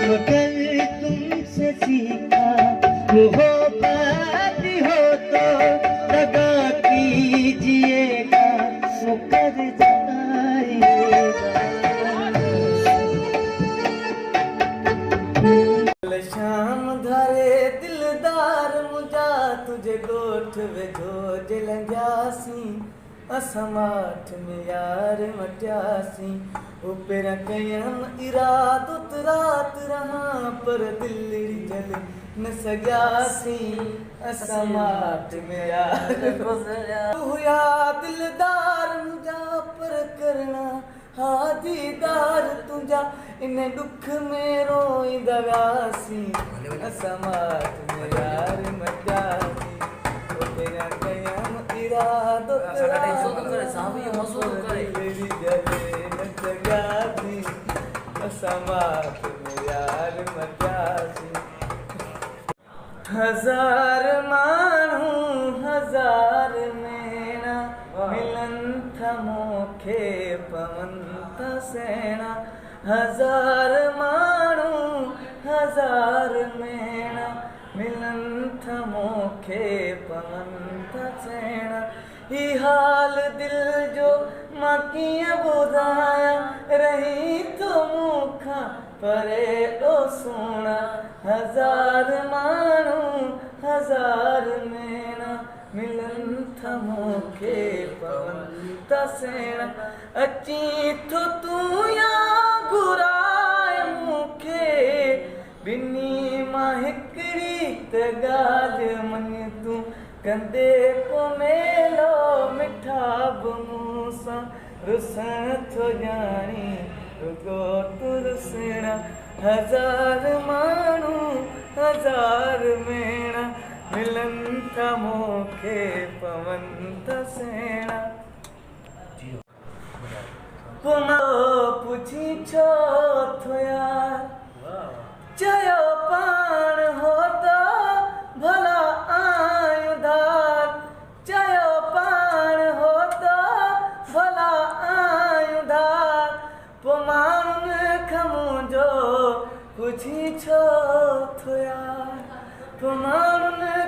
मगर तुमसे सीखा मोहब्बत हो तो दगा कीजिएगा मुकर जाएगा। शाम धारे दिलदार मुझा तुझे गोठ वेझो जलंगासी असमाठ में यार मटियासी ऊपर कयम इरादत रात रहा पर दिल जल न सजासी असमाठ में यार हुआ दिलदार मुझा पर करना हा दीदार तुझा इन दुख में रोईंदा व्यासी असमाठ में यार मटियासी ऊपर कयम इरादत समात में यार मचासी हजार मानू हजार मेना मिलन था मोखे पवन था सेना हजार मानू हजार मेना मिलन था मोखे पवन था सेना ही हाल दिल जो मां कीअं ॿुधाया रही तो मुखां परे ओ सोना हजार माण्हू हजार मेना मिलन था मूंखे पवन था सेण अची थो तूं या घुराए मूंखे ॿिन्ही मां हिकिड़ी त ॻाल्हि मञ तूं कंदे को मेलो मिठा मूंसां रुसण थो ॼाणी रुगो तूं रुसण हजार माण्हू हजार मेणा मिलन था मूंखे पवन था सेण पुछी छो थो यार चयो पाण हो त भला आयूं धार चयो पाण हो त भला आयूं धार पोइ माण्हुनि खां मुंहिंजो पुछी छो थो यार पोइ माण्हुनि